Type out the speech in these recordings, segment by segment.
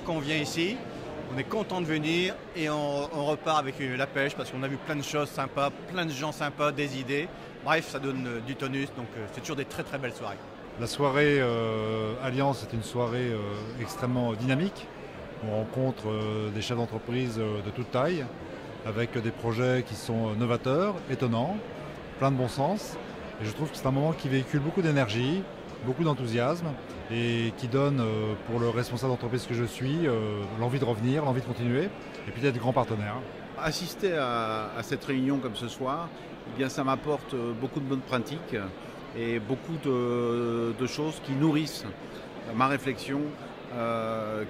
qu'on vient ici, on est content de venir et on repart avec la pêche parce qu'on a vu plein de choses sympas, plein de gens sympas, des idées. Bref, ça donne du tonus, donc c'est toujours des très très belles soirées. La soirée Alliance est une soirée extrêmement dynamique. On rencontre des chefs d'entreprise de toute taille, avec des projets qui sont novateurs, étonnants, plein de bon sens. Et je trouve que c'est un moment qui véhicule beaucoup d'énergie, beaucoup d'enthousiasme et qui donne pour le responsable d'entreprise que je suis l'envie de revenir, l'envie de continuer et puis d'être grand partenaire. Assister à cette réunion comme ce soir, eh bien, ça m'apporte beaucoup de bonnes pratiques et beaucoup de choses qui nourrissent ma réflexion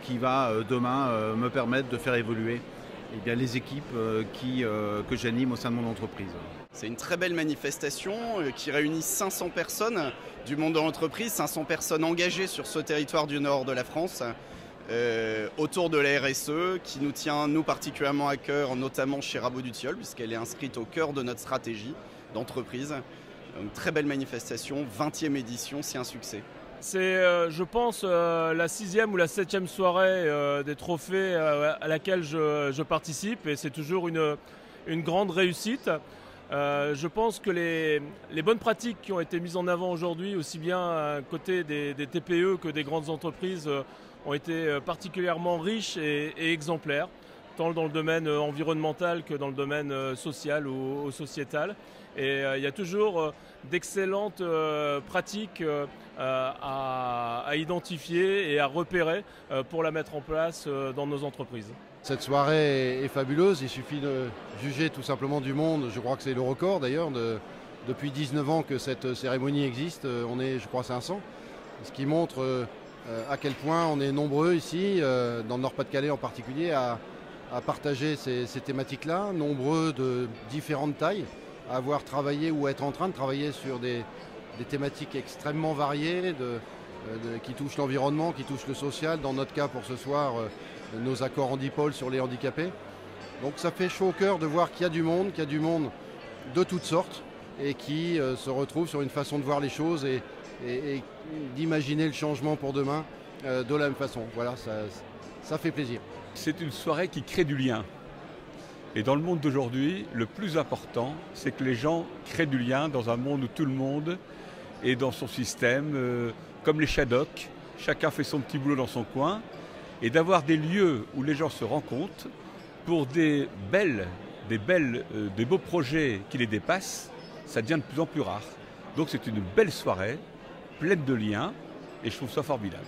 qui va demain me permettre de faire évoluer eh bien, les équipes que j'anime au sein de mon entreprise. C'est une très belle manifestation qui réunit 500 personnes du monde de l'entreprise, 500 personnes engagées sur ce territoire du nord de la France autour de la RSE qui nous tient nous particulièrement à cœur, notamment chez Rabot du Tilleul, puisqu'elle est inscrite au cœur de notre stratégie d'entreprise. Une très belle manifestation, 20e édition, c'est un succès. C'est, je pense, la 6e ou la 7e soirée des trophées à laquelle je participe et c'est toujours une grande réussite. Je pense que les bonnes pratiques qui ont été mises en avant aujourd'hui, aussi bien à côté des TPE que des grandes entreprises, ont été particulièrement riches et exemplaires, tant dans le domaine environnemental que dans le domaine social ou sociétal. Et il y a toujours d'excellentes pratiques à identifier et à repérer pour la mettre en place dans nos entreprises. Cette soirée est fabuleuse, il suffit de juger tout simplement du monde, je crois que c'est le record d'ailleurs, depuis 19 ans que cette cérémonie existe, on est je crois 500, ce qui montre à quel point on est nombreux ici, dans le Nord-Pas-de-Calais en particulier, à partager ces thématiques-là, nombreux de différentes tailles, à avoir travaillé ou être en train de travailler sur des thématiques extrêmement variées qui touchent l'environnement, qui touchent le social, dans notre cas pour ce soir, nos accords Handipol sur les handicapés. Donc ça fait chaud au cœur de voir qu'il y a du monde de toutes sortes et qui se retrouve sur une façon de voir les choses et d'imaginer le changement pour demain de la même façon. Voilà, ça fait plaisir. C'est une soirée qui crée du lien. Et dans le monde d'aujourd'hui, le plus important, c'est que les gens créent du lien dans un monde où tout le monde est dans son système, comme les Shadocks, chacun fait son petit boulot dans son coin, et d'avoir des lieux où les gens se rencontrent pour des beaux projets qui les dépassent, ça devient de plus en plus rare. Donc c'est une belle soirée, pleine de liens, et je trouve ça formidable.